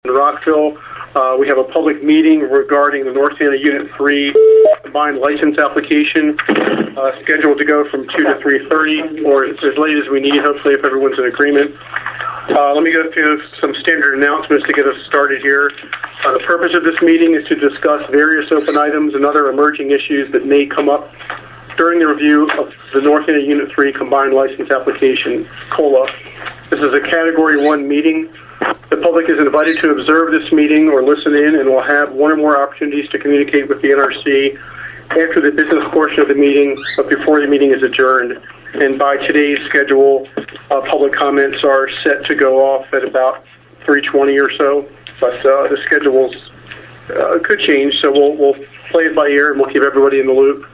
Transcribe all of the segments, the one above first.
in Rockville. We have a public meeting regarding the North Anna Unit 3 combined license application scheduled to go from 2 to 3:30 or as late as we need, hopefully, if everyone's in agreement. Let me go through some standard announcements to get us started here. The purpose of this meeting is to discuss various open items and other emerging issues that may come up during the review of the North Anna Unit 3 combined license application, COLA. This is a Category 1 meeting. The public is invited to observe this meeting or listen in and will have one or more opportunities to communicate with the NRC after the business portion of the meeting, but before the meeting is adjourned. And by today's schedule, public comments are set to go off at about 3:20 or so, but the schedules could change, so we'll play it by ear and we'll keep everybody in the loop.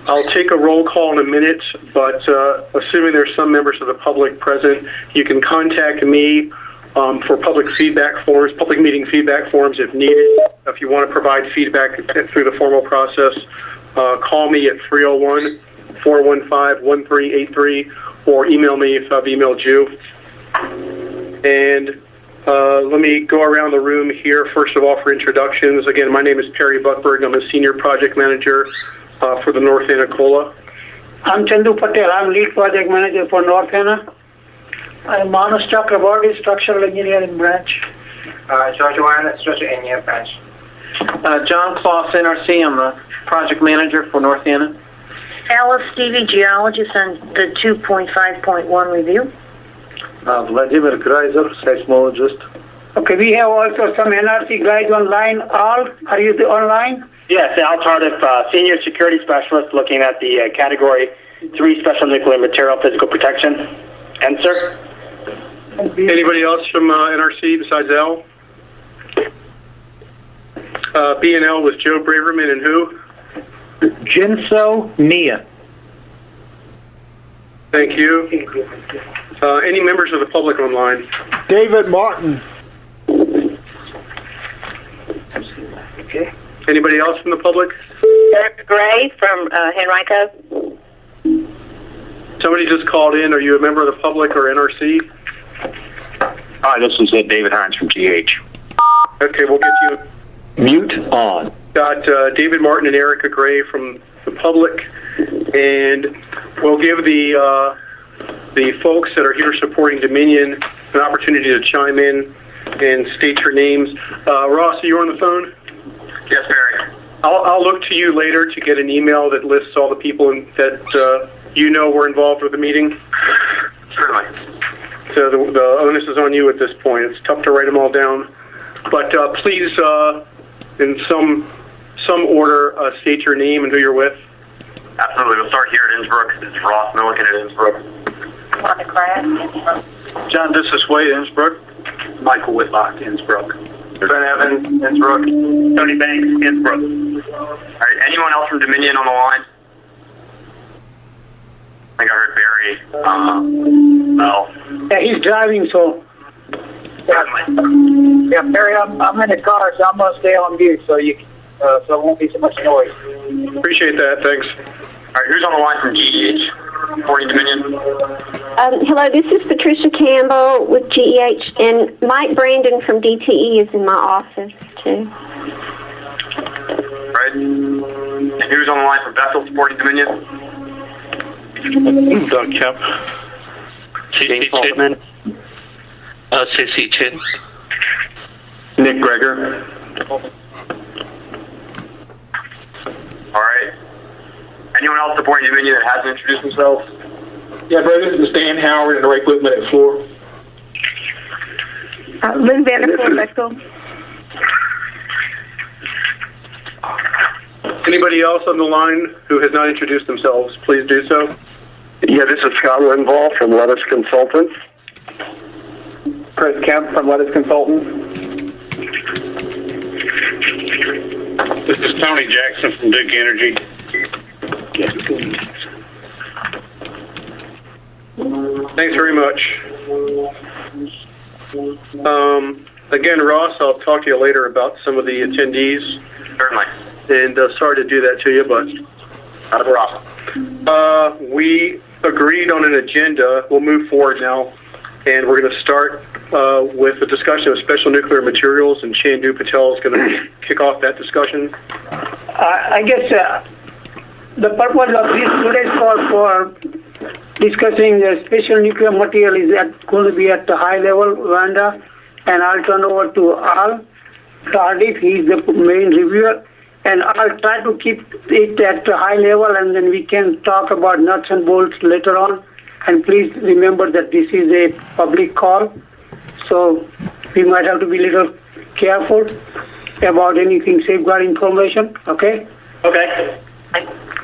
I'll take a roll call in a minute, but assuming there's some members of the public present, you can contact me for public meeting feedback forms if needed. If you want to provide feedback through the formal process, call me at 301-415-1383 or email me if I've emailed you. And let me go around the room here, first of all, for introductions. Again, my name is Perry Buckberg. I'm a Senior Project Manager for the North Anna COLA. I'm Chandu Patel. I'm Lead Project Manager for North Anna. I'm Manas Chakraborty, Structural Engineering Branch. George Warren, Structural Engineering Branch. John Kloss, NRC. I'm a Project Manager for North Anna. Alice Stevie, Geologist on the 2.5.1 review. Vladimir Greiser, Seismologist. Okay, we have also some NRC guys online. Al, are you online? Yes, Al Tardif, Senior Security Specialist, looking at the Category 3 Special Nuclear Material Physical Protection. Answer? Anybody else from NRC besides Al? B&L was Joe Braverman and who? Jinso Mia. Thank you. Any members of the public online? David Martin. Okay. Anybody else from the public? Erica Gray from Henrico. Somebody just called in. Are you a member of the public or NRC? Hi, this is David Hines from GH. Okay, we'll get you. Mute on. Got David Martin and Erica Gray from the public, and we'll give the folks that are here supporting Dominion an opportunity to chime in and state your names. Ross, are you on the phone? Yes, Barry. I'll look to you later to get an email that lists all the people that you know were involved with the meeting. Certainly. So the onus is on you at this point. It's tough to write them all down, but please, in some order, state your name and who you're with. Absolutely. We'll start here at Innsbruck. This is Ross Milliken at Innsbruck. Monica Crabb, Innsbruck. John, this is Wade, Innsbruck. Michael Whitlock, Innsbruck. Ben Evans, Innsbruck. Tony Banks, Innsbruck. All right. Anyone else from Dominion on the line? I think I heard Barry. No. Yeah, he's driving, so. Certainly. Yeah, Barry, I'm in the car, so I'm gonna stay on mute, so it won't be so much noise. Appreciate that. Thanks. All right. Who's on the line from GEH? Reporting Dominion. Hello, this is Patricia Campbell with GEH, and Mike Brandon from DTE is in my office, too. Right. And who's on the line from Bethel supporting Dominion? Doug Kemp. James Altman. C.C. Chin. Nick Greger. All right. Anyone else supporting Dominion that hasn't introduced themselves? Yeah, bro, this is Dan Howard and the Ray Whitman at Floor. Lynn Vanderpool, Bethel. Anybody else on the line who has not introduced themselves, please do so. Yeah, this is Scott Linval from Lettuce Consultants. Chris Kemp from Lettuce Consultants. This is Tony Jackson from Duke Energy. Thanks very much. Again, Ross, I'll talk to you later about some of the attendees. Certainly. And sorry to do that to you, but Not a problem. we agreed on an agenda. We'll move forward now. And we're going to start with a discussion of special nuclear materials, and Chandu Patel is going to kick off that discussion. I guess the purpose of this today's call for discussing the special nuclear material is going to be at the high level, Wanda, and I'll turn over to Al Tardif. He's the main reviewer, and I'll try to keep it at the high level, and then we can talk about nuts and bolts later on. And please remember that this is a public call, so we might have to be a little careful about anything safeguard information, okay? Okay.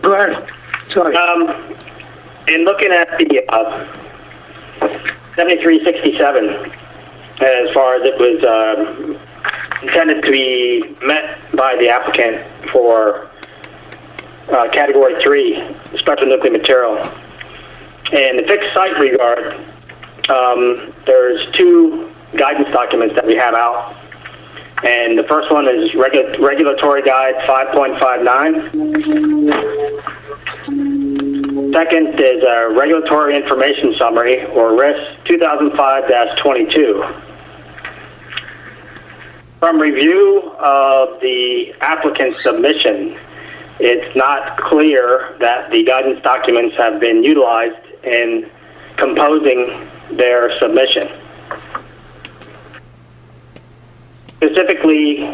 Go ahead. Sorry. In looking at the 7367, as far as it was intended to be met by the applicant for Category 3, special nuclear material, in the fixed site regard, there's two guidance documents that we have out. And the first one is Regulatory Guide 5.59. Second is a Regulatory Information Summary, or RIS 2005-22. From review of the applicant's submission, it's not clear that the guidance documents have been utilized in composing their submission. Specifically,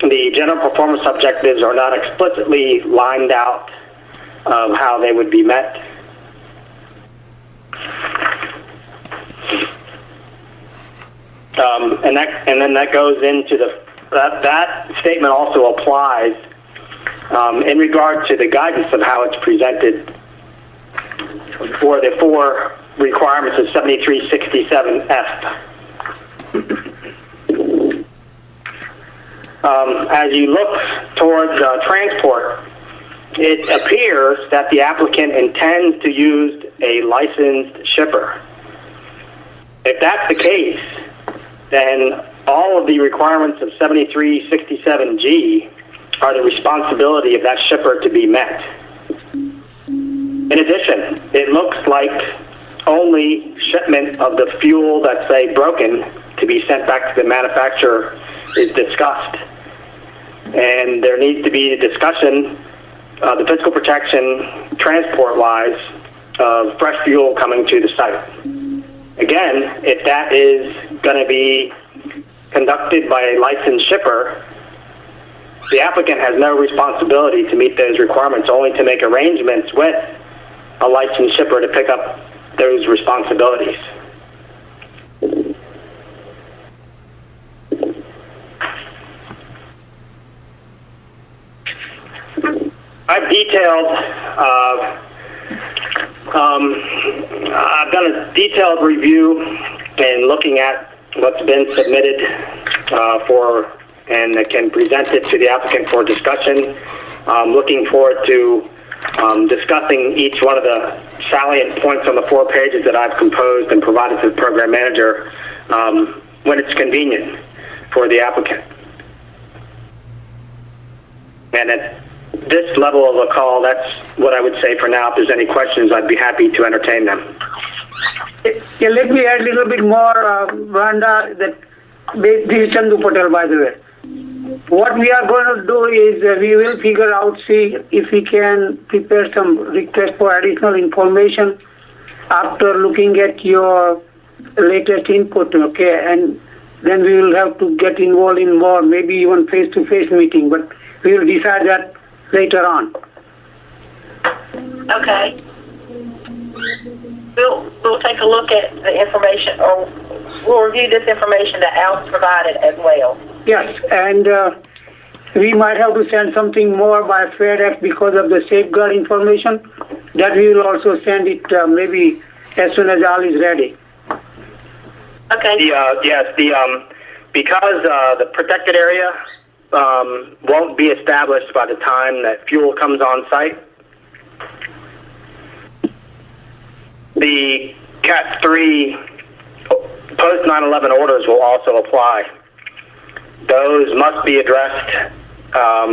the general performance objectives are not explicitly lined out of how they would be met. And then that goes into that statement also applies in regard to the guidance of how it's presented for the four requirements of 7367F. As you look towards transport, it appears that the applicant intends to use a licensed shipper. If that's the case, then all of the requirements of 7367G are the responsibility of that shipper to be met. In addition, it looks like only shipment of the fuel that's, say, broken to be sent back to the manufacturer is discussed. And there needs to be a discussion, the physical protection transport-wise, of fresh fuel coming to the site. Again, if that is going to be conducted by a licensed shipper, the applicant has no responsibility to meet those requirements, only to make arrangements with a licensed shipper to pick up those responsibilities. I've detailed, I've done a detailed review and looking at what's been submitted and can present it to the applicant for discussion. Looking forward to discussing each one of the salient points on the 4 pages that I've composed and provided to the program manager when it's convenient for the applicant. And at this level of a call, that's what I would say for now. If there's any questions, I'd be happy to entertain them. Yeah, let me add a little bit more, Wanda, that this is Chandu Patel, by the way. What we are going to do is we will figure out, see if we can prepare some request for additional information after looking at your latest input, okay? And then we will have to get involved in more, maybe even face-to-face meeting, but we will decide that later on. Okay. We'll take a look at the information, or we'll review this information that Al's provided as well. Yes, and we might have to send something more by FedEx because of the safeguard information. That we will also send it maybe as soon as all is ready. Okay. Because the protected area won't be established by the time that fuel comes on site, the Cat 3 post 9/11 orders will also apply. Those must be addressed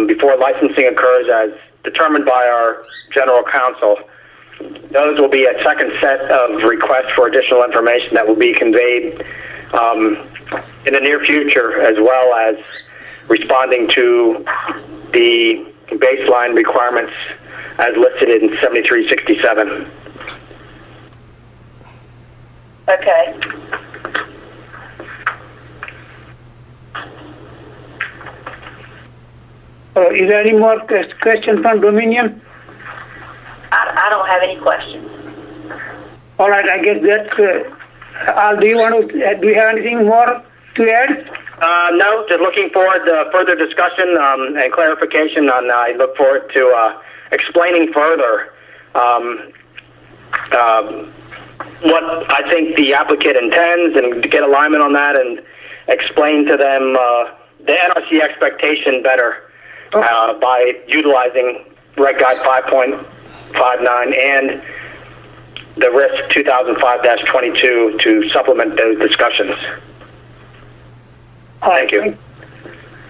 before licensing occurs as determined by our general counsel. those will be a second set of requests for additional information that will be conveyed in the near future, as well as responding to the baseline requirements as listed in 7367. Okay. Is there any more question from Dominion? I don't have any questions. All right, I guess that's. Al, do you have anything more to add? No, just looking forward to further discussion and clarification. I look forward to explaining further what I think the applicant intends, and to get alignment on that, and explain to them the NRC expectation better by utilizing Reg Guide 5.59 and the RISC 2005-22 to supplement those discussions. Thank you.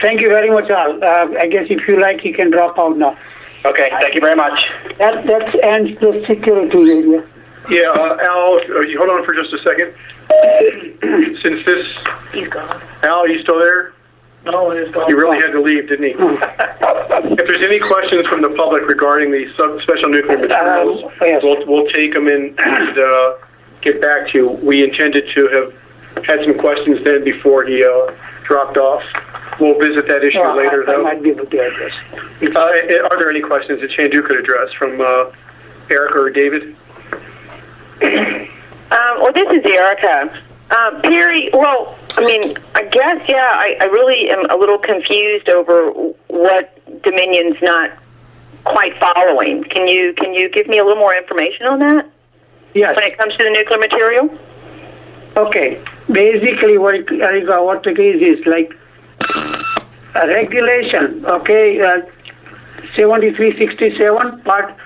Thank you very much, Al. I guess if you like, you can drop out now. Okay, thank you very much. That ends the security area. Yeah, Al, you hold on for just a second. Since this... He's gone. Al, are you still there? No, he's gone. He really had to leave, didn't he? If there's any questions from the public regarding the special nuclear materials, yes. we'll take them in and get back to you. We intended to have had some questions then before he dropped off. We'll visit that issue later, though. I might be able to address. Are there any questions that Chandu could address from Erica or David? Well, this is Erica. Perry, well, I mean, I guess, yeah, I really am a little confused over what Dominion's not quite following. Can you give me a little more information on that? Yes. When it comes to the nuclear material? Okay. Basically, what it is like a regulation, okay, 7367, part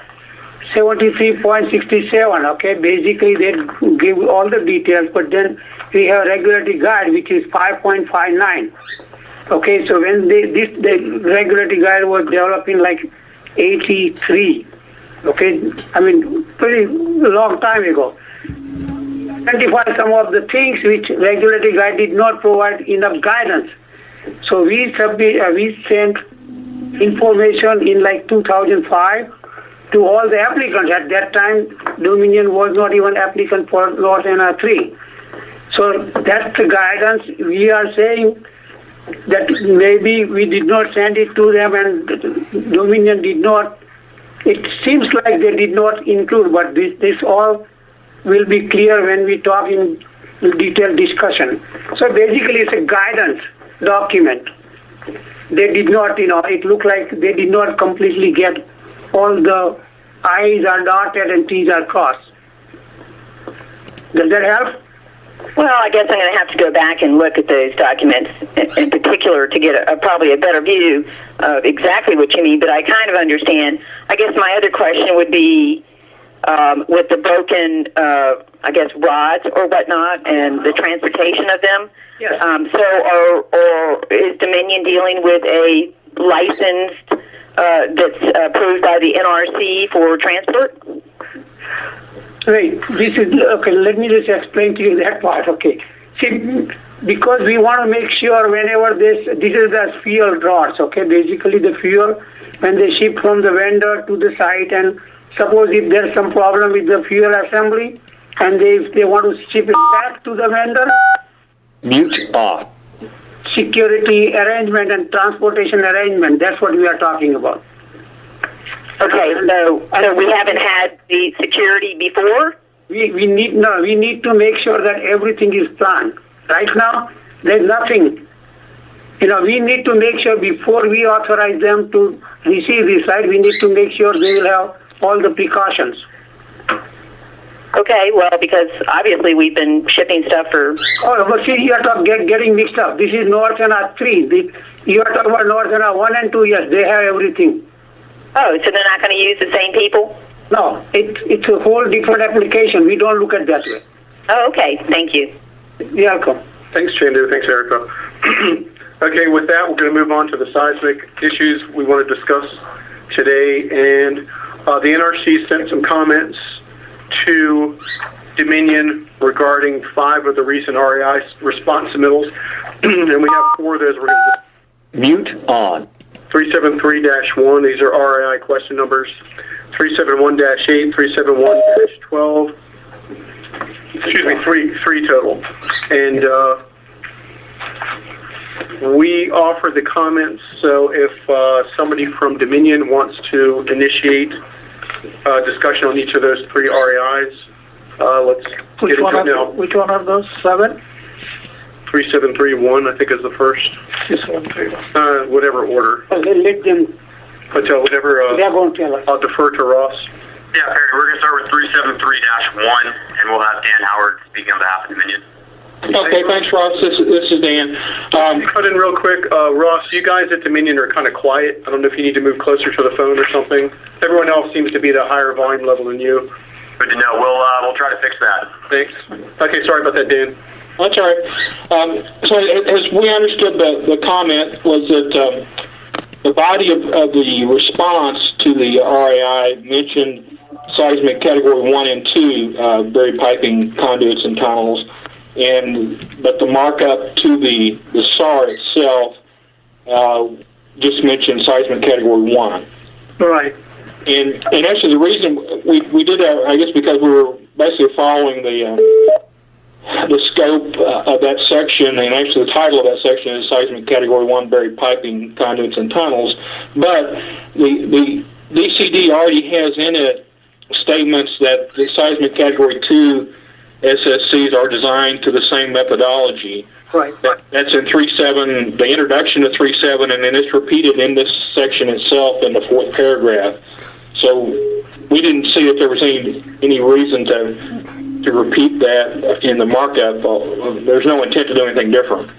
73.67, okay, basically they give all the details, but then we have regulatory guide, which is 5.59. Okay, so when the regulatory guide was developed in like 83, okay, I mean, pretty long time ago. Identify some of the things which regulatory guide did not provide enough guidance. So we sent information in like 2005 to all the applicants. At that time, Dominion was not even applicant for North NR3. So that's the guidance. We are saying that maybe we did not send it to them and Dominion did not. It seems like they did not include, but this all will be clear when we talk in detailed discussion. So basically it's a guidance document. They did not, it looked like they did not completely get all the I's are dotted and T's are crossed. Does that help? Well, I guess I'm going to have to go back and look at those documents in particular to get probably a better view of exactly what you mean, but I kind of understand. I guess my other question would be with the broken, I guess, rods or whatnot and the transportation of them. Yes. So is Dominion dealing with a licensed that's approved by the NRC for transport? Wait, okay, let me just explain to you that part, okay. See, because we want to make sure whenever this is the fuel rods, okay, basically the fuel, when they ship from the vendor to the site, and suppose if there's some problem with the fuel assembly, and they want to ship it back to the vendor. Mute off. Security arrangement and transportation arrangement, that's what we are talking about. Okay, so we haven't had the security before? We need to make sure that everything is planned. Right now, there's nothing. We need to make sure before we authorize them to receive this, right, we need to make sure they will have all the precautions. Okay, well, because obviously we've been shipping stuff for... Oh, but see, you are getting mixed up. This is North NR 3. You are talking about North NR 1 and 2, yes, they have everything. Oh, so they're not going to use the same people? No, it's a whole different application. We don't look at that way. Oh, okay. Thank you. You're welcome. Thanks, Chandu. Thanks, Erica. Okay, with that, we're going to move on to the seismic issues we want to discuss today. And The NRC sent some comments to Dominion regarding 5 of the recent REI response submittals, and we have 4 of those. We're going to Mute on. 373-1, these are REI question numbers. 371-8, 371-12, excuse me, three total. And we offer the comments, so if somebody from Dominion wants to initiate discussion on each of those 3 REIs, let's get into it now. Which one are those? 7? 3731, I think, is the first. 613. Whatever order. Let them. But whatever. They're going to tell us. I'll defer to Ross. Yeah, Perry, we're going to start with 373-1, and we'll have Dan Howard speaking on behalf of Dominion. Okay, thanks, Ross. This is Dan. Cut in real quick. Ross, you guys at Dominion are kind of quiet. I don't know if you need to move closer to the phone or something. Everyone else seems to be at a higher volume level than you. Good to know. We'll try to fix that. Thanks. Okay, sorry about that, Dan. That's all right. So as we understood, the comment was that the body of the response to the RAI mentioned seismic category 1 and 2, buried piping, conduits, and tunnels, but the markup to the SAR itself just mentioned seismic category 1. Right. And actually, the reason we did that, I guess, because we were basically following the scope of that section, and actually the title of that section is seismic category 1, buried piping, conduits, and tunnels. But the DCD already has in it statements that the seismic category 2 SSCs are designed to the same methodology. Right. That's in 3.7, the introduction to 3.7, and then it's repeated in this section itself in the 4th paragraph. So we didn't see that there was any reason to repeat that in the markup. There's no intent to do anything different.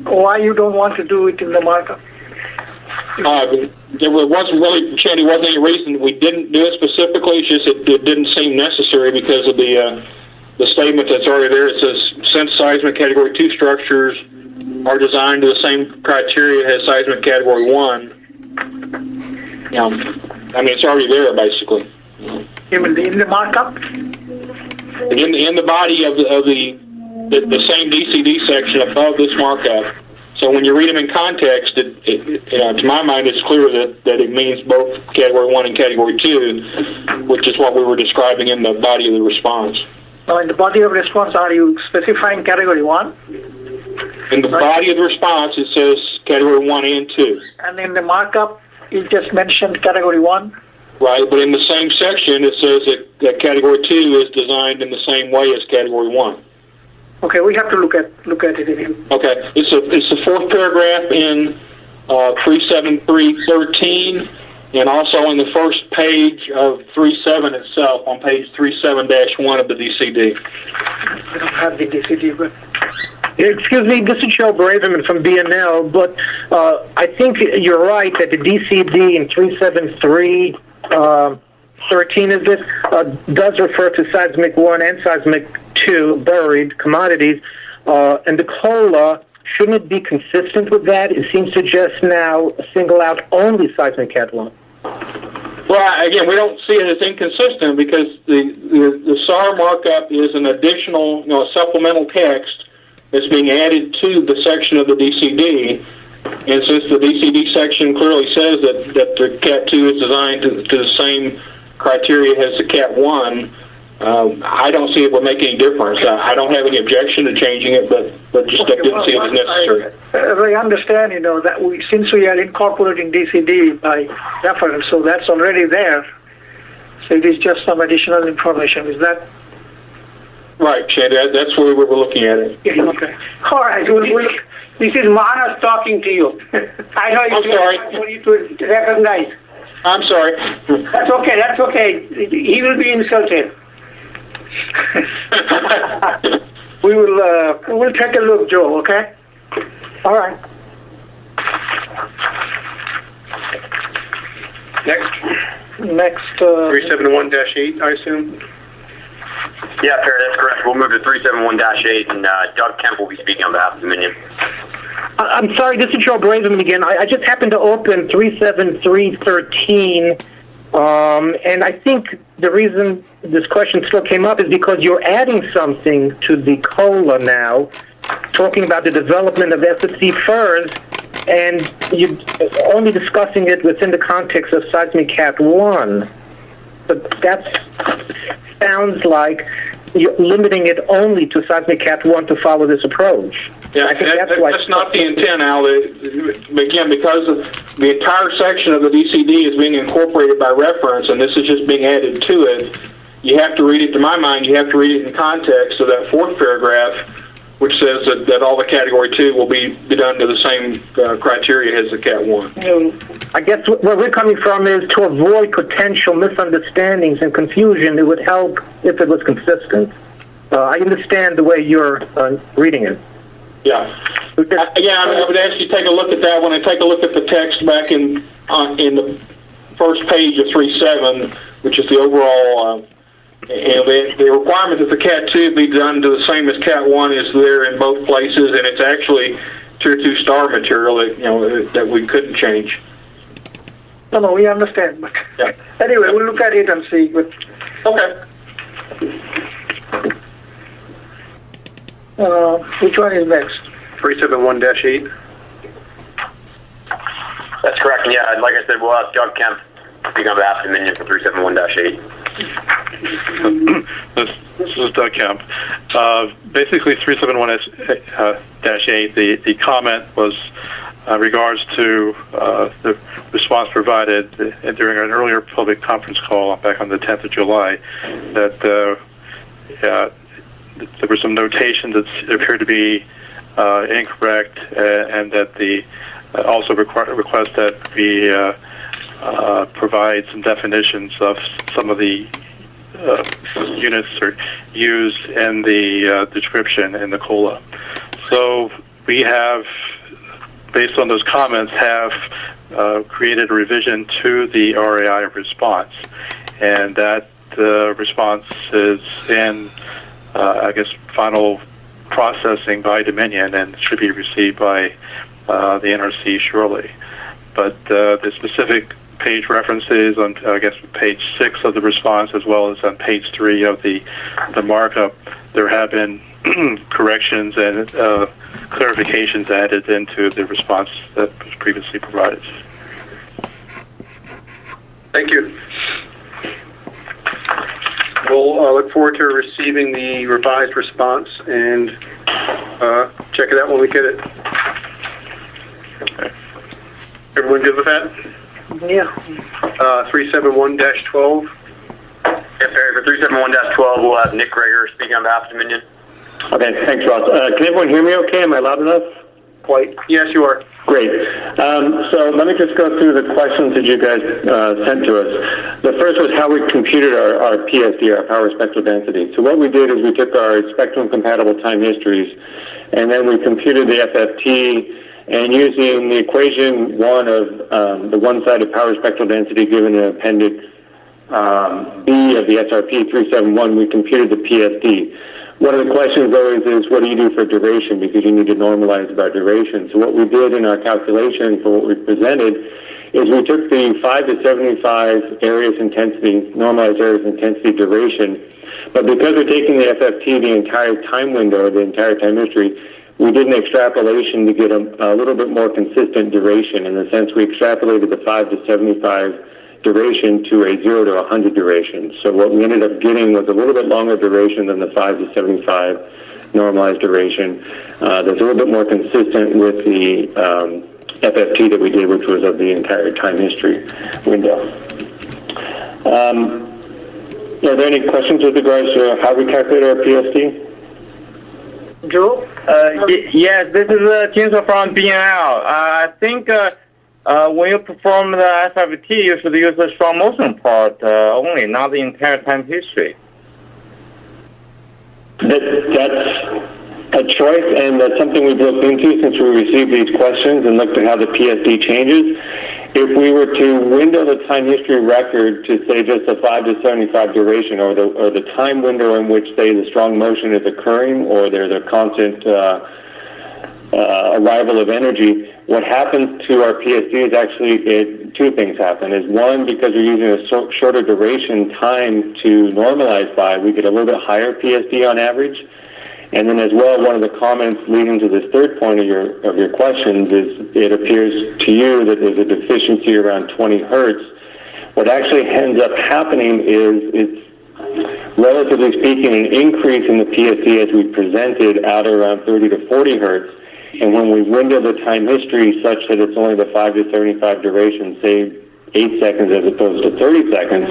Why you don't want to do it in the markup? There wasn't really, Shandy, wasn't any reason we didn't do it specifically. It's just it didn't seem necessary because of the statement that's already there. It says, since seismic category 2 structures are designed to the same criteria as seismic category 1, I mean, it's already there, basically. Even in the markup? In the body of the same DCD section above this markup. So when you read them in context, to my mind, it's clear that it means both Category 1 and Category 2, which is what we were describing in the body of the response. Now, in the body of response, are you specifying Category 1? In the body of the response, it says Category 1 and 2. And in the markup, you just mentioned Category 1? Right, but in the same section, it says that Category 2 is designed in the same way as Category 1. Okay, we have to look at it again. Okay, it's the 4th paragraph in 37313, and also in the first page of 37 itself, on page 37-1 of the DCD. I don't have the DCD, but... Excuse me, this is Joe Braverman from BNL, but I think you're right that the DCD in 37313 is this, does refer to seismic 1 and seismic 2 buried commodities, and the COLA, shouldn't it be consistent with that? It seems to just now single out only seismic cat 1. Well, again, we don't see it as inconsistent because the SAR markup is an additional, supplemental text that's being added to the section of the DCD, and since the DCD section clearly says that the Cat 2 is designed to the same criteria as the Cat 1, I don't see it would make any difference. I don't have any objection to changing it, but just didn't see it as necessary. I understand, that since we are incorporating DCD by reference, so that's already there. So it is just some additional information. Is that? Right, Shandy, that's where we were looking at it. Yeah, okay. All right. This is Manas talking to you. I know I'm sorry. For you to recognize. I'm sorry. That's okay. He will be insulted. We will take a look, Joe, okay? All right. Next. 371-8, I assume? Yeah, Perry, that's correct. We'll move to 371-8, and Doug Kemp will be speaking on behalf of Dominion. I'm sorry, this is Joe Braverman again. I just happened to open 37313, and I think the reason this question still came up is because you're adding something to the COLA now, talking about the development of SSC FERS, and you're only discussing it within the context of Seismic Cat 1. But that sounds like you're limiting it only to Seismic Cat 1 to follow this approach. Yeah, I think that's not the intent, Al. Again, because of the entire section of the DCD is being incorporated by reference, and this is just being added to it, you have to read it, to my mind, you have to read it in context of that fourth paragraph, which says that all the Category 2 will be done to the same criteria as the Cat 1. I guess where we're coming from is to avoid potential misunderstandings and confusion. It would help if it was consistent. I understand the way you're reading it. Yeah. Again, I would ask you to take a look at that one and take a look at the text back in the first page of 3.7, which is the overall... the requirement that the Cat 2 be done to the same as Cat 1 is there in both places, and it's actually Tier 2 star material that we couldn't change. No, we understand. But yeah. Anyway, we'll look at it and see. But okay. Which one is next? 371-8. That's correct. And yeah, like I said, we'll have Doug Kemp speak on behalf of Dominion for 371-8. This is Doug Kemp. Basically, 371-8, the comment was regards to the response provided during an earlier public conference call back on the 10th of July, that there was some notation that appeared to be incorrect, and that the also request that we provide some definitions of some of the units are used in the description in the COLA. So we have, based on those comments, have created a revision to the RAI response, and that response is in, I guess, final processing by Dominion and should be received by the NRC shortly. But the specific page references on, I guess, page 6 of the response, as well as on page 3 of the markup, there have been corrections and clarifications added into the response that was previously provided. Thank you. We'll look forward to receiving the revised response and check it out when we get it. Okay. Everyone good with that? Yeah. 371-12. Yes, Barry, for 371-12, we'll have Nick Greger speaking on behalf of Dominion. Okay, thanks, Ross. Can everyone hear me okay? Am I loud enough? Quite. Yes, you are. Great. So let me just go through the questions that you guys sent to us. The first was how we computed our PSD, our power spectral density. So what we did is we took our spectrum-compatible time histories, and then we computed the FFT, and using the equation 1 of the one-sided power spectral density given in Appendix B of the SRP 371, we computed the PSD. One of the questions always is, what do you do for duration? Because you need to normalize by duration. So what we did in our calculation for what we presented is we took the 5 to 75 areas intensity, normalized areas intensity duration, but because we're taking the FFT, the entire time window, the entire time history, we did an extrapolation to get a little bit more consistent duration. In the sense, we extrapolated the 5 to 75 duration to a 0 to 100 duration. So what we ended up getting was a little bit longer duration than the 5 to 75 normalized duration. That's a little bit more consistent with the FFT that we did, which was of the entire time history window. Are there any questions with regards to how we calculate our PSD? Joe? Yes, this is James from BNL. I think when you perform the SFT, you should use the strong motion part only, not the entire time history. That's a choice, and that's something we've looked into since we received these questions and looked at how the PSD changes. If we were to window the time history record to say just a 5 to 75 duration, or the time window in which, say, the strong motion is occurring, or there's a constant arrival of energy, what happens to our PSD is actually two things happen. Is one, because we're using a shorter duration time to normalize by, we get a little bit higher PSD on average. And then as well, one of the comments leading to this third point of your questions is it appears to you that there's a deficiency around 20 hertz. What actually ends up happening is it's, relatively speaking, an increase in the PSD as we presented out around 30 to 40 hertz. And when we window the time history such that it's only the 5 to 75 duration, say 8 seconds as opposed to 30 seconds,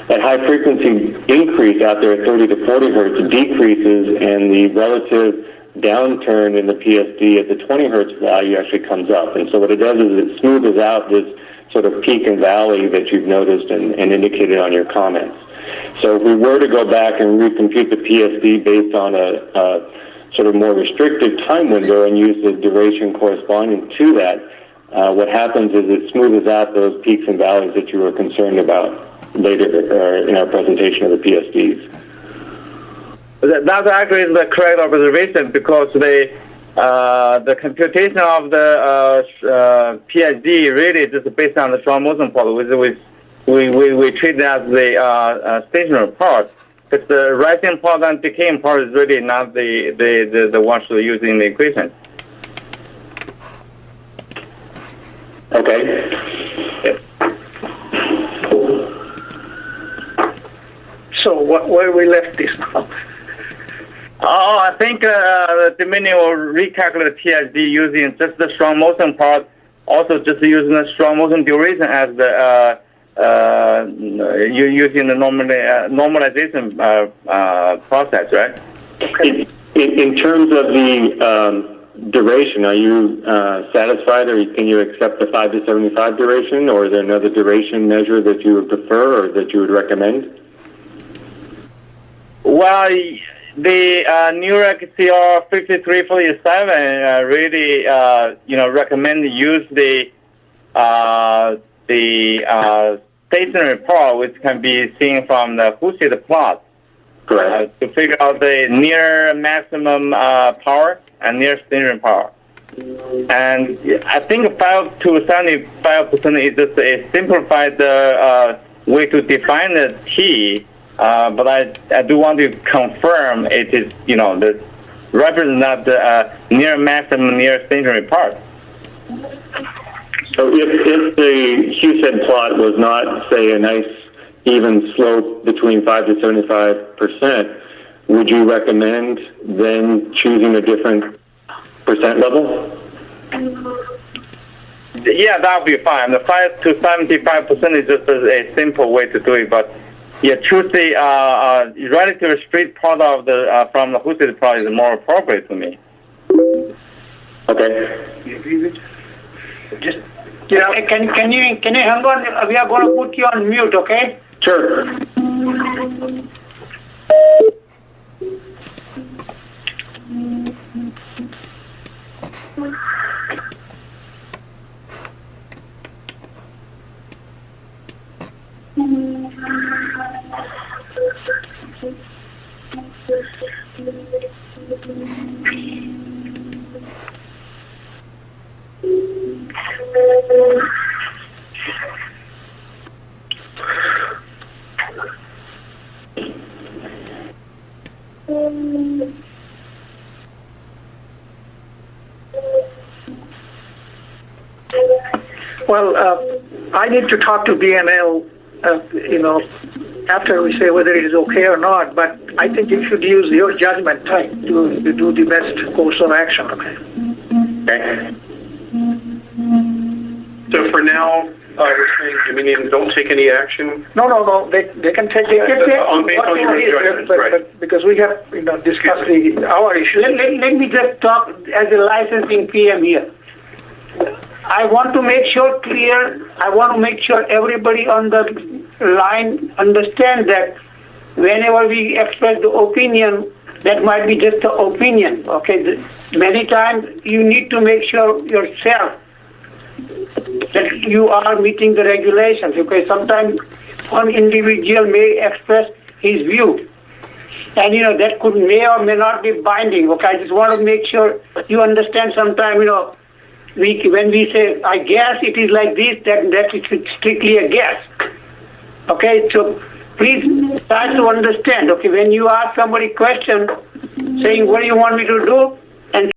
that high frequency increase out there at 30 to 40 hertz decreases, and the relative downturn in the PSD at the 20 hertz value actually comes up. And so what it does is it smooths out this sort of peak and valley that you've noticed and indicated on your comments. So if we were to go back and recompute the PSD based on a sort of more restricted time window and use the duration corresponding to that, what happens is it smooths out those peaks and valleys that you were concerned about later in our presentation of the PSDs. That actually is the correct observation, because the computation of the PSD really is just based on the strong motion part. We treat it as the stationary part. But the rising part and decaying part is really not the ones we're using in the equation. Okay. So where we left this now? Oh, I think the Dominion will recalculate PSD using just the strong motion part, also just using the strong motion duration as the you're using the normalization process, right? Okay. In terms of the duration, are you satisfied, or can you accept the 5 to 75 duration, or is there another duration measure that you would prefer or that you would recommend? Well, the NUREC CR 5347 really recommend use the stationary part, which can be seen from the Hussid plot. Correct. To figure out the near maximum power and near stationary power. And I think 5 to 75% is just a simplified way to define the T, but I do want to confirm it is, the represent the near maximum, near stationary part. So if the Hussid plot was not, say, a nice even slope between 5 to 75%, would you recommend then choosing a different percent level? Yeah, that would be fine. The 5 to 75% is just a simple way to do it, but choose the relatively straight part of the from the Hussid plot is more appropriate to me. Okay. Just can you hang on? We are going to put you on mute, okay? Sure. Well, I need to talk to BNL, after we say whether it is okay or not, but I think you should use your judgment time to do the best course of action, okay? Okay. So for now, we're saying Dominion don't take any action. No. They can take. Based on your judgment, right? Because we have discussed our issue. Let me just talk as a licensing PM here. I want to make sure everybody on the line understands that whenever we express the opinion, that might be just the opinion, okay? Many times you need to make sure yourself that you are meeting the regulations, okay? Sometimes one individual may express his view, And, that may or may not be binding. Okay, I just want to make sure you understand sometime, when we say, I guess it is like this, that is strictly a guess. Okay, so please try to understand. Okay, when you ask somebody a question, saying, what do you want me to do?